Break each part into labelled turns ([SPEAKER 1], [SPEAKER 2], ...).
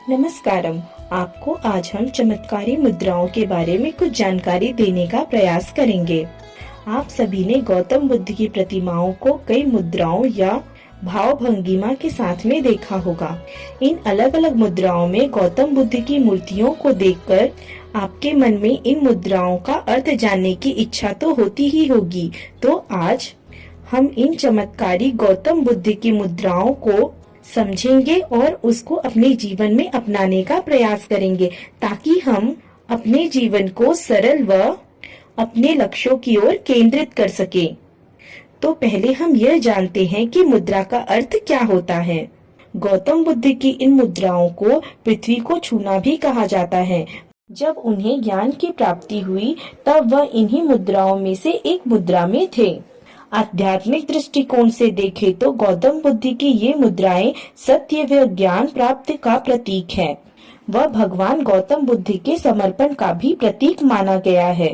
[SPEAKER 1] नमस्कारम। आपको आज हम चमत्कारी मुद्राओं के बारे में कुछ जानकारी देने का प्रयास करेंगे। आप सभी ने गौतम बुद्ध की प्रतिमाओं को कई मुद्राओं या भाव भंगिमा के साथ में देखा होगा। इन अलग अलग मुद्राओं में गौतम बुद्ध की मूर्तियों को देखकर आपके मन में इन मुद्राओं का अर्थ जानने की इच्छा तो होती ही होगी। तो आज हम इन चमत्कारी गौतम बुद्ध की मुद्राओं को समझेंगे और उसको अपने जीवन में अपनाने का प्रयास करेंगे, ताकि हम अपने जीवन को सरल व अपने लक्ष्यों की ओर केंद्रित कर सके। तो पहले हम यह जानते हैं कि मुद्रा का अर्थ क्या होता है। गौतम बुद्ध की इन मुद्राओं को पृथ्वी को छूना भी कहा जाता है। जब उन्हें ज्ञान की प्राप्ति हुई तब वह इन्हीं मुद्राओं में से एक मुद्रा में थे। आध्यात्मिक दृष्टिकोण से देखें तो गौतम बुद्ध की ये मुद्राएं सत्य व ज्ञान प्राप्ति का प्रतीक है। वह भगवान गौतम बुद्ध के समर्पण का भी प्रतीक माना गया है।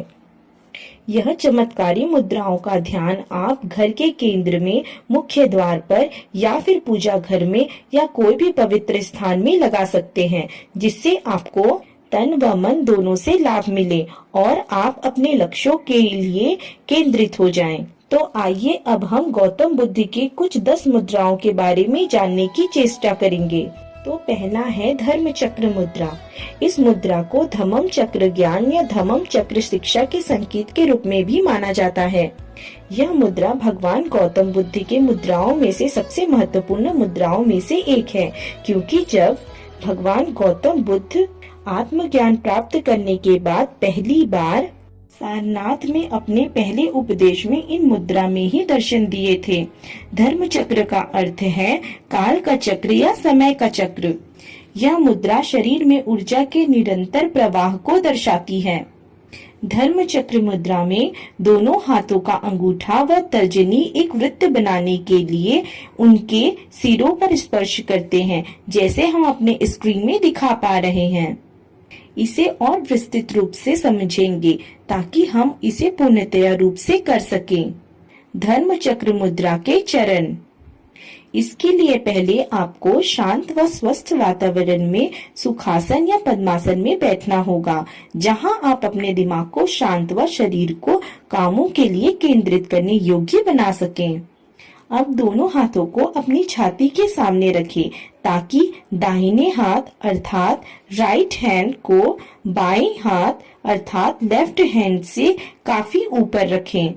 [SPEAKER 1] यह चमत्कारी मुद्राओं का ध्यान आप घर के केंद्र में, मुख्य द्वार पर या फिर पूजा घर में या कोई भी पवित्र स्थान में लगा सकते हैं, जिससे आपको तन व मन दोनों से लाभ मिले और आप अपने लक्ष्यों के लिए केंद्रित हो जाएं। तो आइए अब हम गौतम बुद्ध की कुछ 10 मुद्राओं के बारे में जानने की चेष्टा करेंगे। तो पहला है धर्म चक्र मुद्रा। इस मुद्रा को धम्म चक्र ज्ञान या धम्म चक्र शिक्षा के संकेत के रूप में भी माना जाता है। यह मुद्रा भगवान गौतम बुद्ध के मुद्राओं में से सबसे महत्वपूर्ण मुद्राओं में से एक है, क्योंकि जब भगवान गौतम बुद्ध आत्मज्ञान प्राप्त करने के बाद पहली बार सारनाथ में अपने पहले उपदेश में इन मुद्रा में ही दर्शन दिए थे। धर्म चक्र का अर्थ है काल का चक्र या समय का चक्र। यह मुद्रा शरीर में ऊर्जा के निरंतर प्रवाह को दर्शाती है। धर्म चक्र मुद्रा में दोनों हाथों का अंगूठा व तर्जनी एक वृत्त बनाने के लिए उनके सिरों पर स्पर्श करते हैं, जैसे हम अपने स्क्रीन में दिखा पा रहे हैं। इसे और विस्तृत रूप से समझेंगे ताकि हम इसे पूर्णतया रूप से कर सकें। धर्म चक्र मुद्रा के चरण। इसके लिए पहले आपको शांत व स्वस्थ वातावरण में सुखासन या पद्मासन में बैठना होगा, जहां आप अपने दिमाग को शांत व शरीर को कामों के लिए केंद्रित करने योग्य बना सकें। अब दोनों हाथों को अपनी छाती के सामने रखें, ताकि दाहिने हाथ अर्थात राइट हैंड को बाएं हाथ अर्थात लेफ्ट हैंड से काफी ऊपर रखें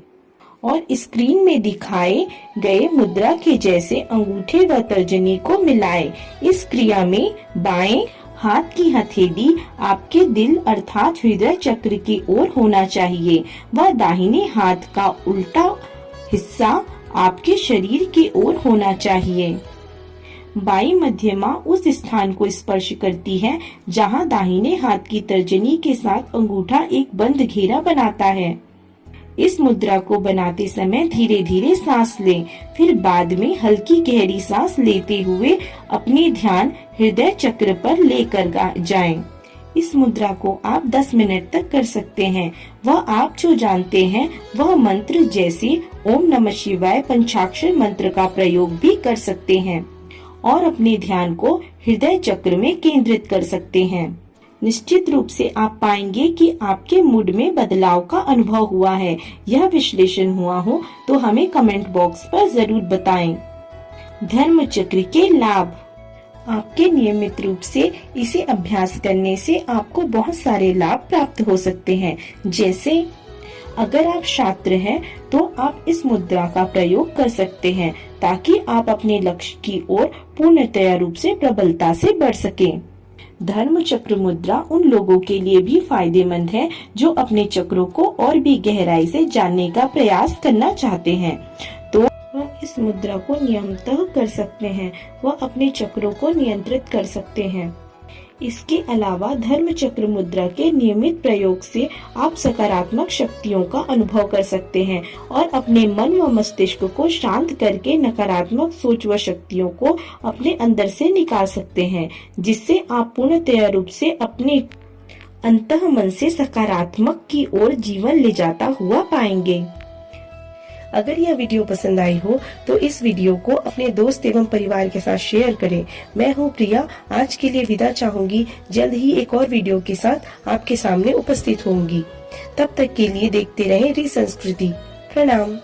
[SPEAKER 1] और स्क्रीन में दिखाए गए मुद्रा के जैसे अंगूठे व तर्जनी को मिलाएं। इस क्रिया में बाएं हाथ की हथेली आपके दिल अर्थात हृदय चक्र की ओर होना चाहिए व दाहिने हाथ का उल्टा हिस्सा आपके शरीर की ओर होना चाहिए। बाई मध्यमा उस स्थान को स्पर्श करती है जहां दाहिने हाथ की तर्जनी के साथ अंगूठा एक बंद घेरा बनाता है। इस मुद्रा को बनाते समय धीरे धीरे सांस लें, फिर बाद में हल्की गहरी सांस लेते हुए अपने ध्यान हृदय चक्र पर लेकर जाएं। इस मुद्रा को आप 10 मिनट तक कर सकते हैं। वह आप जो जानते हैं वह मंत्र जैसे ओम नमः शिवाय पंचाक्षर मंत्र का प्रयोग भी कर सकते हैं और अपने ध्यान को हृदय चक्र में केंद्रित कर सकते हैं। निश्चित रूप से आप पाएंगे कि आपके मूड में बदलाव का अनुभव हुआ है। यह विश्लेषण हुआ हो तो हमें कमेंट बॉक्स पर जरूर बताएं। धर्म चक्र के लाभ। आपके नियमित रूप से इसे अभ्यास करने से आपको बहुत सारे लाभ प्राप्त हो सकते हैं। जैसे अगर आप छात्र हैं तो आप इस मुद्रा का प्रयोग कर सकते हैं, ताकि आप अपने लक्ष्य की ओर पूर्णतया रूप से प्रबलता से बढ़ सकें। धर्म चक्र मुद्रा उन लोगों के लिए भी फायदेमंद है जो अपने चक्रों को और भी गहराई से जानने का प्रयास करना चाहते हैं। तो वह इस मुद्रा को नियमितः कर सकते हैं, वह अपने चक्रों को नियंत्रित कर सकते हैं। इसके अलावा धर्म चक्र मुद्रा के नियमित प्रयोग से आप सकारात्मक शक्तियों का अनुभव कर सकते हैं और अपने मन व मस्तिष्क को शांत करके नकारात्मक सोच व शक्तियों को अपने अंदर से निकाल सकते हैं, जिससे आप पूर्णतया रूप से अपने अंतः मन से सकारात्मक की ओर जीवन ले जाता हुआ पाएंगे।
[SPEAKER 2] अगर यह वीडियो पसंद आई हो तो इस वीडियो को अपने दोस्त एवं परिवार के साथ शेयर करें। मैं हूँ प्रिया, आज के लिए विदा चाहूंगी। जल्द ही एक और वीडियो के साथ आपके सामने उपस्थित होंगी। तब तक के लिए देखते रहें री संस्कृति। प्रणाम।